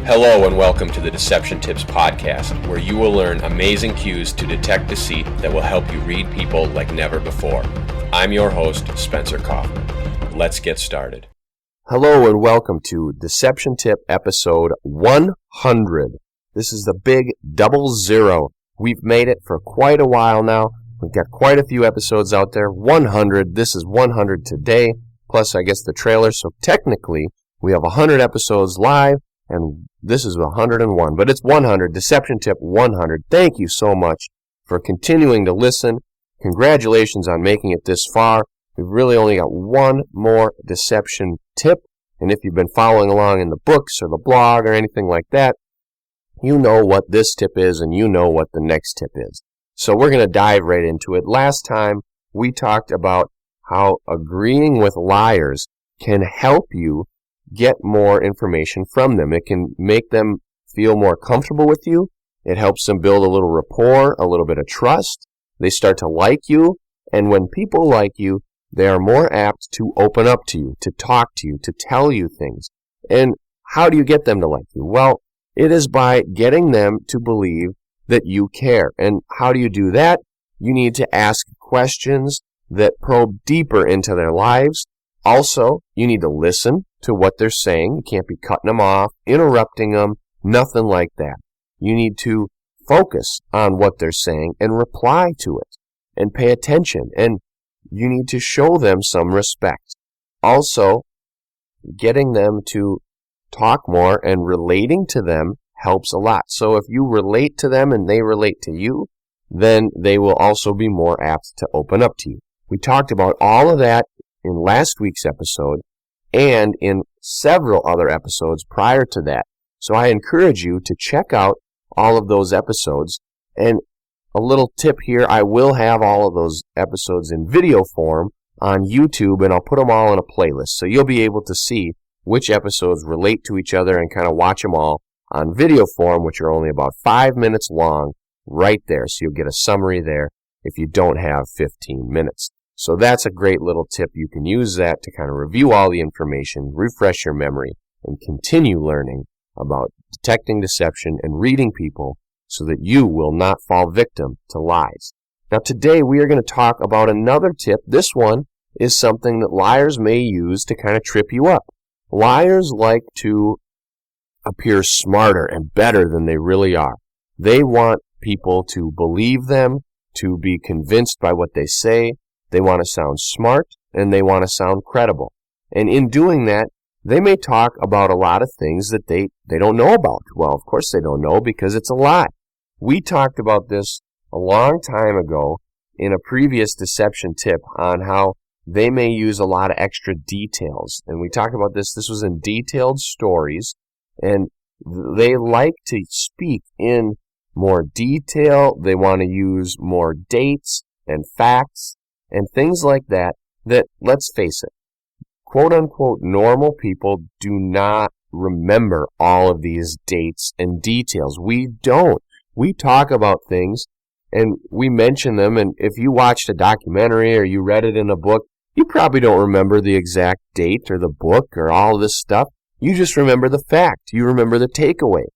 Hello and welcome to the Deception Tips podcast, where you will learn amazing cues to detect deceit that will help you read people like never before. I'm your host, Spencer Kaufman. Let's get started. Hello and welcome to Deception Tip episode 100. This is the big 00. We've made it for quite a while now. We've got quite a few episodes out there. 100. This is 100 today, plus I guess the trailer. So technically, we have 100 episodes live, and this is 101. But it's 100. Deception Tip 100. Thank you so much for continuing to listen. Congratulations on making it this far. We've really only got one more deception tip. And if you've been following along in the books or the blog or anything like that, you know what this tip is and you know what the next tip is. So we're going to dive right into it. Last time we talked about how agreeing with liars can help you get more information from them. It can make them feel more comfortable with you. It helps them build a little rapport, a little bit of trust. They start to like you. And when people like you, they are more apt to open up to you, to talk to you, to tell you things. And how do you get them to like you? Well, it is by getting them to believe that you care. And how do you do that? You need to ask questions that probe deeper into their lives. Also, you need to listen to what they're saying. You can't be cutting them off, interrupting them, nothing like that. You need to focus on what they're saying and reply to it and pay attention. And you need to show them some respect. Also, getting them to talk more and relating to them helps a lot. So if you relate to them and they relate to you, then they will also be more apt to open up to you. We talked about all of that in last week's episode and in several other episodes prior to that. So I encourage you to check out all of those episodes. And a little tip here, I will have all of those episodes in video form on YouTube, and I'll put them all in a playlist. So you'll be able to see which episodes relate to each other and kind of watch them all on video form, which are only about 5 minutes long, right there. So you'll get a summary there if you don't have 15 minutes. So that's a great little tip. You can use that to kind of review all the information, refresh your memory, and continue learning about detecting deception and reading people so that you will not fall victim to lies. Now today we are going to talk about another tip. This one is something that liars may use to kind of trip you up. Liars like to appear smarter and better than they really are. They want people to believe them, to be convinced by what they say. They want to sound smart, and they want to sound credible. And in doing that, they may talk about a lot of things that they don't know about. Well, of course they don't know because it's a lie. We talked about this a long time ago in a previous deception tip on how they may use a lot of extra details. And we talked about this. This was in detailed stories. And they like to speak in more detail. They want to use more dates and facts and things like that, let's face it, quote-unquote normal people do not remember all of these dates and details. We don't. We talk about things and we mention them, and if you watched a documentary or you read it in a book, you probably don't remember the exact date or the book or all of this stuff. You just remember the fact. You remember the takeaway.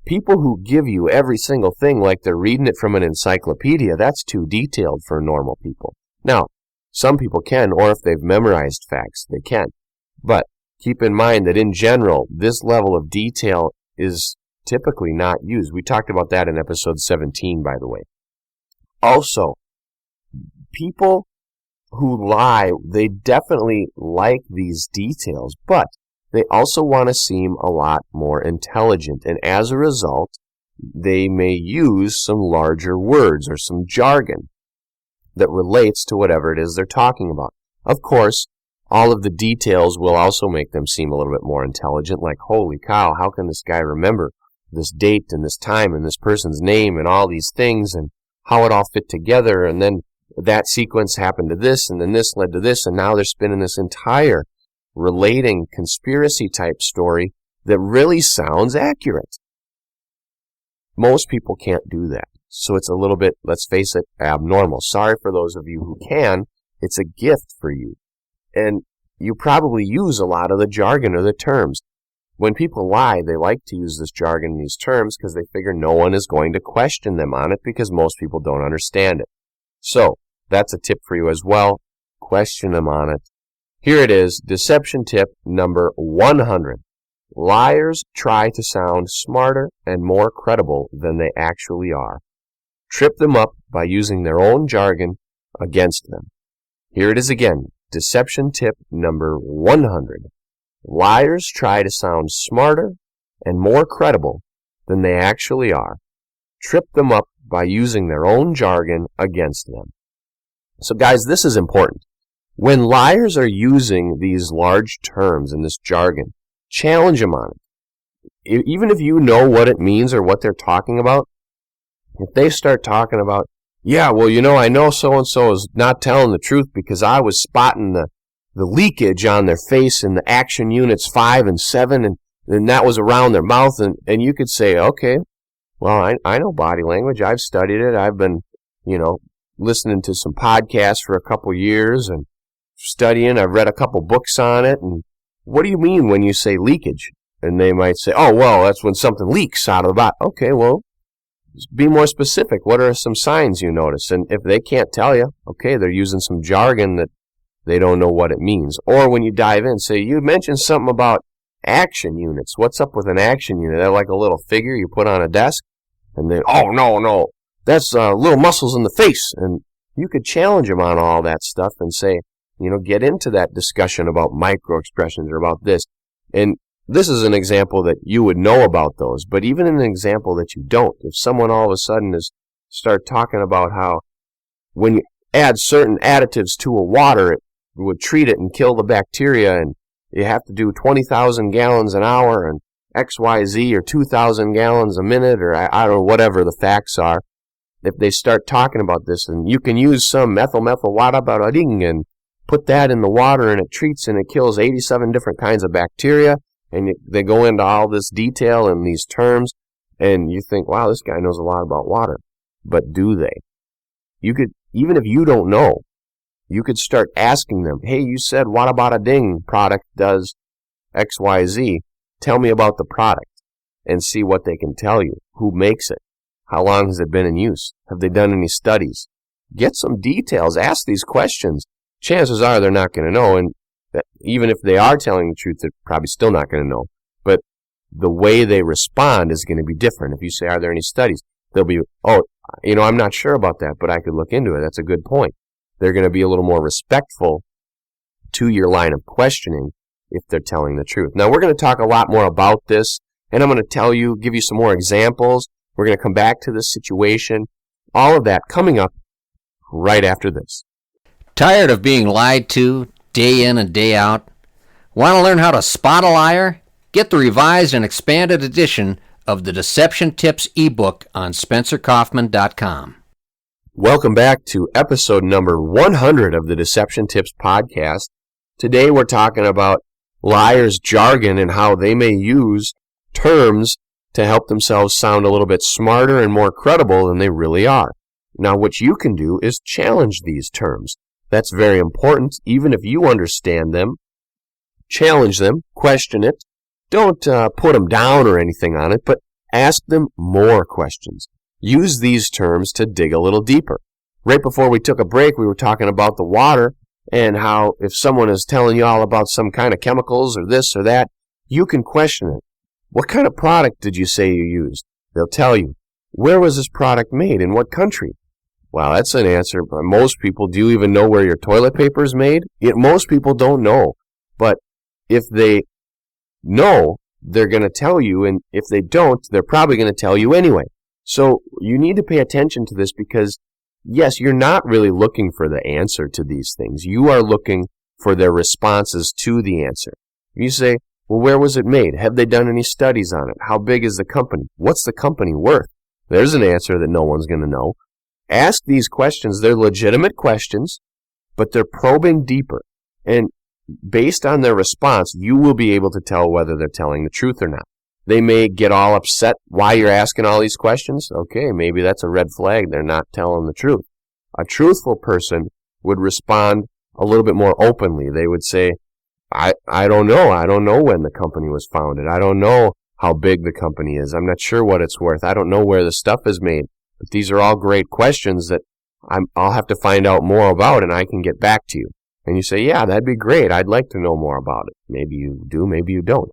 People who give you every single thing like they're reading it from an encyclopedia, that's too detailed for normal people. Now, some people can, or if they've memorized facts, they can. But keep in mind that in general, this level of detail is typically not used. We talked about that in episode 17, by the way. Also, people who lie, they definitely like these details, but they also want to seem a lot more intelligent, and as a result, they may use some larger words or some jargon that relates to whatever it is they're talking about. Of course, all of the details will also make them seem a little bit more intelligent, like, holy cow, how can this guy remember this date and this time and this person's name and all these things and how it all fit together, and then that sequence happened to this, and then this led to this, and now they're spinning this entire relating conspiracy type story that really sounds accurate. Most people can't do that. So it's a little bit, let's face it, abnormal. Sorry for those of you who can. It's a gift for you. And you probably use a lot of the jargon or the terms. when people lie, they like to use this jargon and these terms because they figure no one is going to question them on it because most people don't understand it. So, that's a tip for you as well. Question them on it. Here it is, deception tip number 100. Liars try to sound smarter and more credible than they actually are. Trip them up by using their own jargon against them. Here it is again, deception tip number 100. Liars try to sound smarter and more credible than they actually are. Trip them up by using their own jargon against them. So guys, this is important. When liars are using these large terms and this jargon, challenge them on it. Even if you know what it means or what they're talking about, if they start talking about, yeah, well, I know so-and-so is not telling the truth because I was spotting the leakage on their face in the action units 5 and 7, and that was around their mouth, and you could say, okay, well, I know body language. I've studied it. I've been, listening to some podcasts for a couple years and studying. I've read a couple books on it, and what do you mean when you say leakage? And they might say, oh, well, that's when something leaks out of the body. Okay, well, be more specific. What are some signs you notice? And if they can't tell you, okay, they're using some jargon that they don't know what it means. Or when you dive in, say, you mentioned something about action units. What's up with an action unit? They're like a little figure you put on a desk. And then, oh, no, that's little muscles in the face. And you could challenge them on all that stuff and say, get into that discussion about micro expressions or about this. And this is an example that you would know about those, but even in an example that you don't, if someone all of a sudden start talking about how when you add certain additives to a water, it would treat it and kill the bacteria, and you have to do 20,000 gallons an hour and XYZ or 2,000 gallons a minute, or I don't know, whatever the facts are. If they start talking about this, and you can use some methyl-wadabarading and put that in the water and it treats and it kills 87 different kinds of bacteria, and they go into all this detail and these terms, and you think, wow, this guy knows a lot about water. But do they? You could, even if you don't know, you could start asking them, hey, you said Wadabarading product does XYZ. Tell me about the product and see what they can tell you. Who makes it? How long has it been in use? Have they done any studies? Get some details. Ask these questions. Chances are they're not going to know, and that even if they are telling the truth, they're probably still not going to know. But the way they respond is going to be different. If you say, are there any studies? They'll be, oh, I'm not sure about that, but I could look into it. That's a good point. They're going to be a little more respectful to your line of questioning if they're telling the truth. Now, we're going to talk a lot more about this, and I'm going to give you some more examples. We're going to come back to this situation. All of that coming up right after this. Tired of being lied to day in and day out? Want to learn how to spot a liar? Get the revised and expanded edition of the Deception Tips ebook on SpencerKaufman.com. Welcome back to episode number 100 of the Deception Tips podcast. Today we're talking about liars' jargon and how they may use terms to help themselves sound a little bit smarter and more credible than they really are. Now, what you can do is challenge these terms. That's very important. Even if you understand them, challenge them, question it. Don't put them down or anything on it, but ask them more questions. Use these terms to dig a little deeper. Right before we took a break, we were talking about the water and how if someone is telling you all about some kind of chemicals or this or that, you can question it. What kind of product did you say you used? They'll tell you. Where was this product made? In what country? Well, that's an answer. But most people, do you even know where your toilet paper is made? Most people don't know. But if they know, they're going to tell you. And if they don't, they're probably going to tell you anyway. So you need to pay attention to this because, yes, you're not really looking for the answer to these things. You are looking for their responses to the answer. You say, well, where was it made? Have they done any studies on it? How big is the company? What's the company worth? There's an answer that no one's going to know. Ask these questions. They're legitimate questions, but they're probing deeper. And based on their response, you will be able to tell whether they're telling the truth or not. They may get all upset why you're asking all these questions. Okay, maybe that's a red flag. They're not telling the truth. A truthful person would respond a little bit more openly. They would say, I don't know. I don't know when the company was founded. I don't know how big the company is. I'm not sure what it's worth. I don't know where the stuff is made. But these are all great questions that I'll have to find out more about, and I can get back to you. And you say, yeah, that'd be great. I'd like to know more about it. Maybe you do, maybe you don't.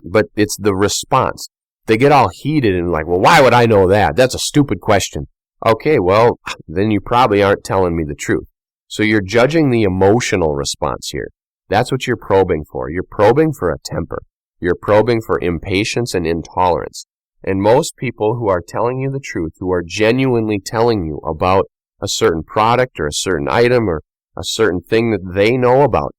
But it's the response. They get all heated and like, well, why would I know that? That's a stupid question. Okay, well, then you probably aren't telling me the truth. So you're judging the emotional response here. That's what you're probing for. You're probing for a temper. You're probing for impatience and intolerance. And most people who are telling you the truth, who are genuinely telling you about a certain product or a certain item or a certain thing that they know about,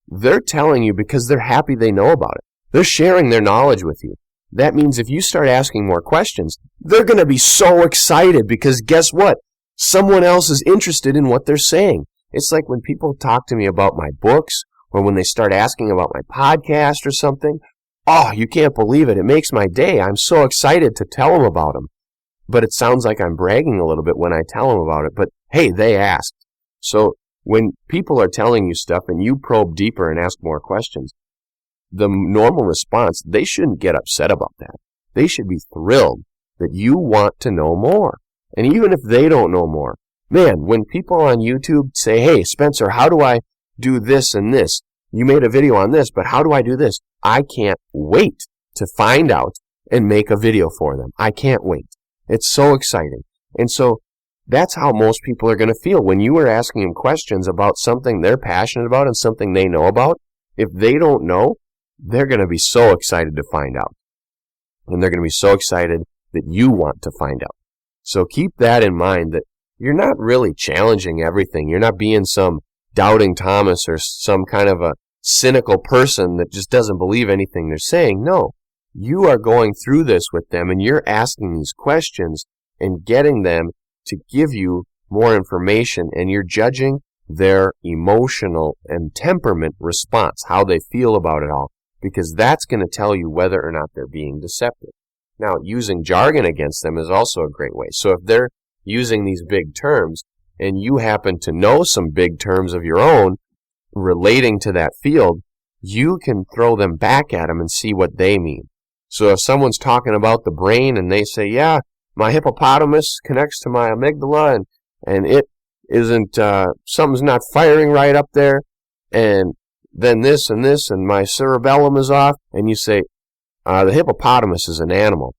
they're telling you because they're happy they know about it. They're sharing their knowledge with you. That means if you start asking more questions, they're going to be so excited because guess what? Someone else is interested in what they're saying. It's like when people talk to me about my books or when they start asking about my podcast or something. Oh, you can't believe it. It makes my day. I'm so excited to tell them about them. But it sounds like I'm bragging a little bit when I tell them about it. But hey, they asked. So when people are telling you stuff and you probe deeper and ask more questions, the normal response, they shouldn't get upset about that. They should be thrilled that you want to know more. And even if they don't know more, man, when people on YouTube say, hey, Spencer, how do I do this and this? You made a video on this, but how do I do this? I can't wait to find out and make a video for them. I can't wait. It's so exciting. And so that's how most people are going to feel when you are asking them questions about something they're passionate about and something they know about. If they don't know, they're going to be so excited to find out. And they're going to be so excited that you want to find out. So keep that in mind, that you're not really challenging everything. You're not being some doubting Thomas or some kind of a cynical person that just doesn't believe anything they're saying. No, you are going through this with them and you're asking these questions and getting them to give you more information, and you're judging their emotional and temperament response, how they feel about it all, because that's going to tell you whether or not they're being deceptive. Now, using jargon against them is also a great way. So if they're using these big terms and you happen to know some big terms of your own relating to that field, you can throw them back at them and see what they mean. So if someone's talking about the brain and they say, yeah, my hippopotamus connects to my amygdala and it isn't, something's not firing right up there, and then this and this and my cerebellum is off, and you say, the hippopotamus is an animal.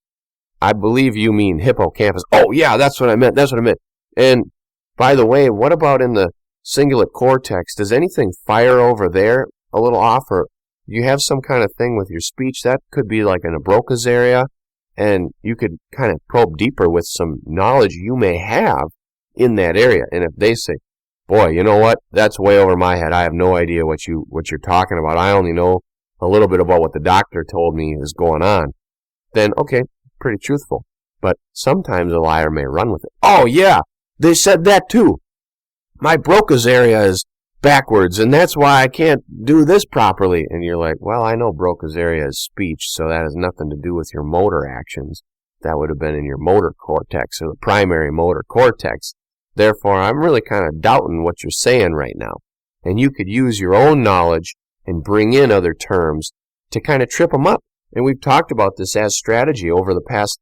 I believe you mean hippocampus. Oh, yeah, that's what I meant. That's what I meant. And by the way, what about in the cingulate cortex? Does anything fire over there a little off, or you have some kind of thing with your speech? That could be like in a Broca's area, and you could kind of probe deeper with some knowledge you may have in that area. And if they say, boy, you know what? That's way over my head. I have no idea what you're talking about. I only know a little bit about what the doctor told me is going on. Then, okay, pretty truthful. But sometimes a liar may run with it. Oh, yeah, they said that too. My Broca's area is backwards, and that's why I can't do this properly. And you're like, well, I know Broca's area is speech, so that has nothing to do with your motor actions. That would have been in your motor cortex, or the primary motor cortex. Therefore, I'm really kind of doubting what you're saying right now. And you could use your own knowledge and bring in other terms to kind of trip them up. And we've talked about this as strategy over the past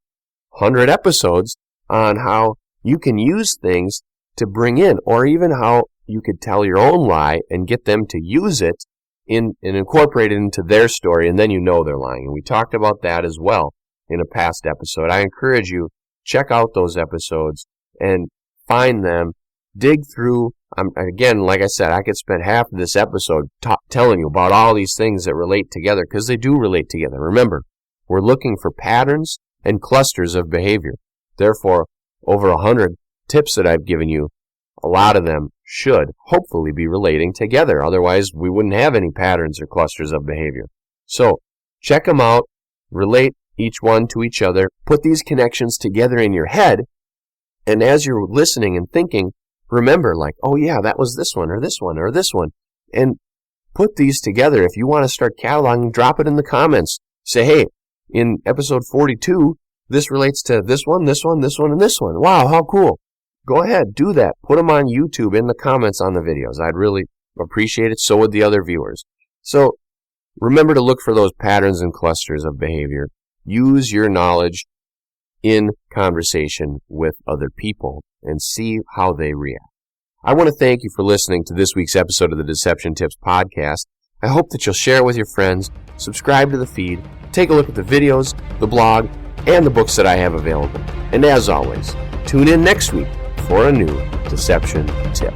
100 episodes on how you can use things to bring in, or even how you could tell your own lie and get them to use it and incorporate it into their story, and then you know they're lying. And we talked about that as well in a past episode. I encourage you, check out those episodes and find them, dig through. Again, like I said, I could spend half of this episode telling you about all these things that relate together, because they do relate together. Remember, we're looking for patterns and clusters of behavior. Therefore, over 100 tips that I've given you, a lot of them should hopefully be relating together. Otherwise, we wouldn't have any patterns or clusters of behavior. So, check them out, relate each one to each other, put these connections together in your head, and as you're listening and thinking, remember, like, oh yeah, that was this one, or this one, or this one. And put these together. If you want to start cataloging, drop it in the comments. Say, hey, in episode 42, this relates to this one, this one, this one, and this one. Wow, how cool. Go ahead, do that. Put them on YouTube in the comments on the videos. I'd really appreciate it. So would the other viewers. So remember to look for those patterns and clusters of behavior. Use your knowledge in conversation with other people and see how they react. I want to thank you for listening to this week's episode of the Deception Tips podcast. I hope that you'll share it with your friends, subscribe to the feed, take a look at the videos, the blog, and the books that I have available. And as always, tune in next week for a new Deception Tip.